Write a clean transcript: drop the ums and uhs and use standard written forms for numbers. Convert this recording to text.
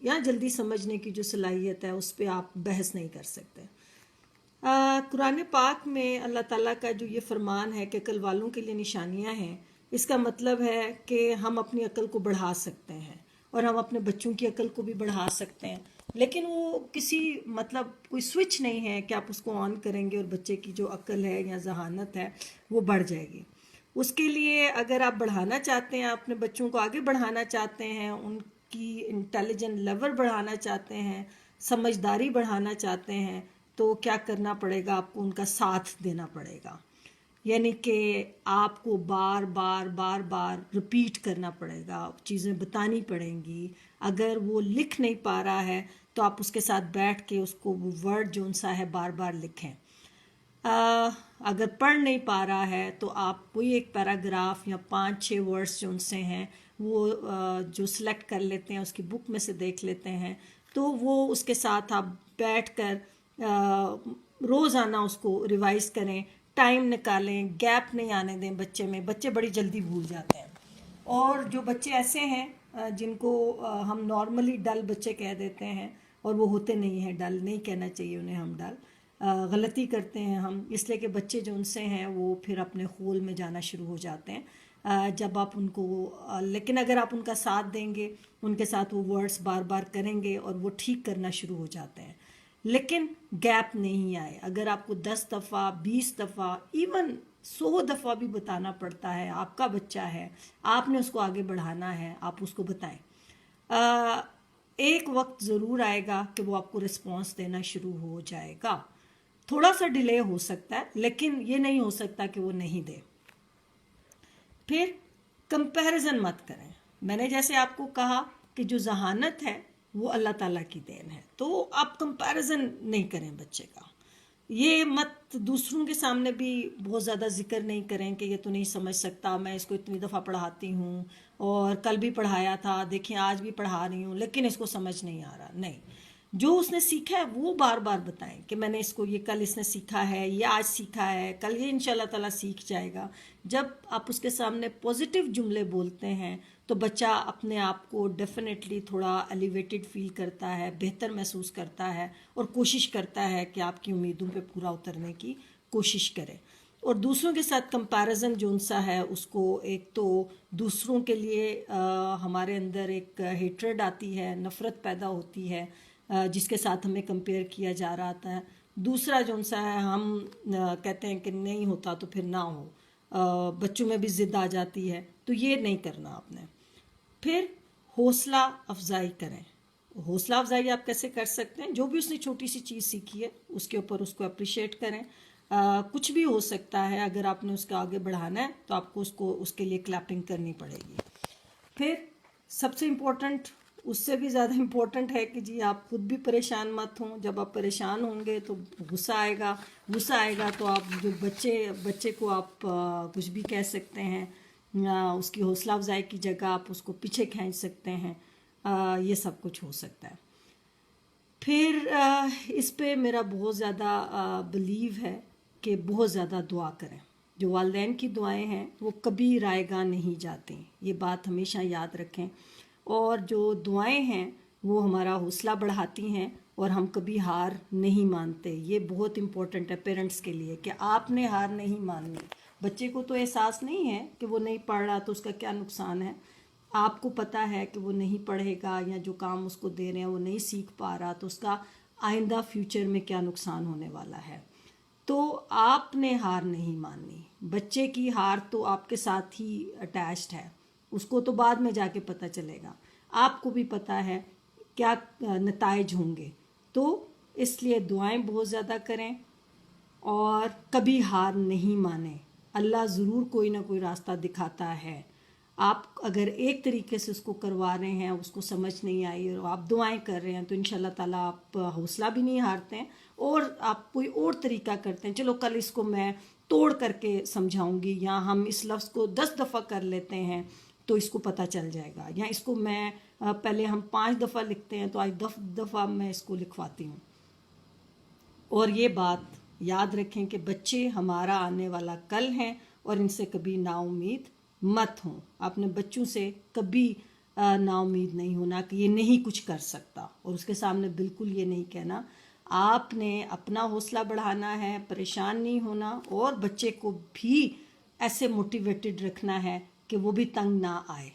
یا جلدی سمجھنے کی جو صلاحیت ہے اس پہ آپ بحث نہیں کر سکتے۔ قرآن پاک میں اللہ تعالیٰ کا جو یہ فرمان ہے کہ عقل والوں کے لیے نشانیاں ہیں، اس کا مطلب ہے کہ ہم اپنی عقل کو بڑھا سکتے ہیں اور ہم اپنے بچوں کی عقل کو بھی بڑھا سکتے ہیں، لیکن وہ کسی مطلب کوئی سوئچ نہیں ہے کہ آپ اس کو آن کریں گے اور بچے کی جو عقل ہے یا ذہانت ہے وہ بڑھ جائے گی۔ اس کے لیے اگر آپ بڑھانا چاہتے ہیں، اپنے بچوں کو آگے بڑھانا چاہتے ہیں، ان کی انٹیلیجنٹ لیول بڑھانا چاہتے ہیں، سمجھداری بڑھانا چاہتے ہیں، تو کیا کرنا پڑے گا؟ آپ کو ان کا ساتھ دینا پڑے گا، یعنی کہ آپ کو بار بار بار بار رپیٹ کرنا پڑے گا، چیزیں بتانی پڑیں گی۔ اگر وہ لکھ نہیں پا رہا ہے تو آپ اس کے ساتھ بیٹھ کے اس کو وہ ورڈ جو ان سا ہے بار بار لکھیں۔ اگر پڑھ نہیں پا رہا ہے تو آپ کوئی ایک پیراگراف یا 5-6 ورڈز جو ان سے ہیں وہ جو سلیکٹ کر لیتے ہیں، اس کی بک میں سے دیکھ لیتے ہیں، تو وہ اس کے ساتھ آپ بیٹھ کر روزانہ اس کو ریوائز کریں، ٹائم نکالیں، گیپ نہیں آنے دیں بچے میں۔ بچے بڑی جلدی بھول جاتے ہیں، اور جو بچے ایسے ہیں جن کو ہم نارملی ڈل بچے کہہ دیتے ہیں، اور وہ ہوتے نہیں ہیں ڈل، نہیں کہنا چاہیے انہیں ہم ڈل، غلطی کرتے ہیں ہم، اس لیے کہ بچے جو ان سے ہیں وہ پھر اپنے خول میں جانا شروع ہو جاتے ہیں جب آپ ان کو لیکن اگر آپ ان کا ساتھ دیں گے، ان کے ساتھ وہ ورڈز بار بار کریں گے اور وہ ٹھیک کرنا شروع ہو جاتے ہیں۔ لیکن گیپ نہیں آئے، اگر آپ کو 10 دفعہ 20 دفعہ ایون 100 دفعہ بھی بتانا پڑتا ہے، آپ کا بچہ ہے، آپ نے اس کو آگے بڑھانا ہے، آپ اس کو بتائیں۔ ایک وقت ضرور آئے گا کہ وہ آپ کو رسپانس دینا شروع ہو جائے گا، تھوڑا سا ڈیلے ہو سکتا ہے لیکن یہ نہیں ہو سکتا کہ وہ نہیں دے۔ پھر کمپیریزن مت کریں، میں نے جیسے آپ کو کہا کہ جو ذہانت ہے وہ اللہ تعالیٰ کی دین ہے، تو آپ کمپیریزن نہیں کریں بچے کا، یہ مت دوسروں کے سامنے بھی بہت زیادہ ذکر نہیں کریں کہ یہ تو نہیں سمجھ سکتا، میں اس کو اتنی دفعہ پڑھاتی ہوں اور کل بھی پڑھایا تھا، دیکھیں آج بھی پڑھا رہی ہوں لیکن اس کو سمجھ نہیں آ رہا۔ نہیں، جو اس نے سیکھا ہے وہ بار بار بتائیں کہ میں نے اس کو یہ کل اس نے سیکھا ہے، یہ آج سیکھا ہے، کل یہ انشاءاللہ تعالیٰ سیکھ جائے گا۔ جب آپ اس کے سامنے پوزیٹیو جملے بولتے ہیں تو بچہ اپنے آپ کو ڈیفینیٹلی تھوڑا ایلیویٹڈ فیل کرتا ہے، بہتر محسوس کرتا ہے اور کوشش کرتا ہے کہ آپ کی امیدوں پہ پورا اترنے کی کوشش کرے۔ اور دوسروں کے ساتھ کمپیریزن جو ان سا ہے اس کو، ایک تو دوسروں کے لیے ہمارے اندر ایک ہیٹریڈ آتی ہے، نفرت پیدا ہوتی ہے جس کے ساتھ ہمیں کمپیئر کیا جا رہا تھا۔ دوسرا جو ان سا ہے ہم کہتے ہیں کہ نہیں ہوتا تو پھر نہ ہو، بچوں میں بھی ضد آ جاتی ہے، تو یہ نہیں کرنا آپ نے۔ پھر حوصلہ افزائی کریں۔ حوصلہ افزائی آپ کیسے کر سکتے ہیں؟ جو بھی اس نے چھوٹی سی چیز سیکھی ہے اس کے اوپر اس کو اپریشیٹ کریں، کچھ بھی ہو سکتا ہے، اگر آپ نے اس کو آگے بڑھانا ہے تو آپ کو اس کے لیے کلیپنگ کرنی پڑے گی۔ پھر سب سے امپورٹنٹ، اس سے بھی زیادہ امپورٹنٹ ہے کہ جی آپ خود بھی پریشان مت ہوں، جب آپ پریشان ہوں گے تو غصہ آئے گا تو آپ جو بچے کو آپ کچھ بھی کہہ سکتے ہیں، اس کی حوصلہ افزائی کی جگہ آپ اس کو پیچھے کھینچ سکتے ہیں، یہ سب کچھ ہو سکتا ہے۔ پھر اس پہ میرا بہت زیادہ بلیو ہے کہ بہت زیادہ دعا کریں۔ جو والدین کی دعائیں ہیں وہ کبھی رائے گاہ نہیں جاتی، یہ بات ہمیشہ یاد رکھیں، اور جو دعائیں ہیں وہ ہمارا حوصلہ بڑھاتی ہیں اور ہم کبھی ہار نہیں مانتے۔ یہ بہت امپورٹنٹ ہے پیرنٹس کے لیے کہ آپ نے ہار نہیں ماننی۔ بچے کو تو احساس نہیں ہے کہ وہ نہیں پڑھ رہا تو اس کا کیا نقصان ہے، آپ کو پتہ ہے کہ وہ نہیں پڑھے گا یا جو کام اس کو دے رہے ہیں وہ نہیں سیکھ پا رہا تو اس کا آئندہ فیوچر میں کیا نقصان ہونے والا ہے، تو آپ نے ہار نہیں ماننی۔ بچے کی ہار تو آپ کے ساتھ ہی اٹیچڈ ہے، اس کو تو بعد میں جا کے پتہ چلے گا، آپ کو بھی پتہ ہے کیا نتائج ہوں گے، تو اس لیے دعائیں بہت زیادہ کریں اور کبھی ہار نہیں مانیں۔ اللہ ضرور کوئی نہ کوئی راستہ دکھاتا ہے، آپ اگر ایک طریقے سے اس کو کروا رہے ہیں، اس کو سمجھ نہیں آئی اور آپ دعائیں کر رہے ہیں تو انشاءاللہ تعالیٰ آپ حوصلہ بھی نہیں ہارتے ہیں، اور آپ کوئی اور طریقہ کرتے ہیں، چلو کل اس کو میں توڑ کر کے سمجھاؤں گی، یا ہم اس لفظ کو 10 دفعہ کر لیتے ہیں تو اس کو پتہ چل جائے گا، یا اس کو میں پہلے ہم 5 دفعہ لکھتے ہیں تو آج 10 دفعہ میں اس کو لکھواتی ہوں۔ اور یہ بات یاد رکھیں کہ بچے ہمارا آنے والا کل ہیں اور ان سے کبھی نا امید مت ہوں۔ اپنے بچوں سے کبھی نا امید نہیں ہونا کہ یہ نہیں کچھ کر سکتا، اور اس کے سامنے بالکل یہ نہیں کہنا. آپ نے اپنا حوصلہ بڑھانا ہے، پریشان نہیں ہونا، اور بچے کو بھی ایسے موٹیویٹڈ رکھنا ہے کہ وہ بھی تنگ نہ آئے.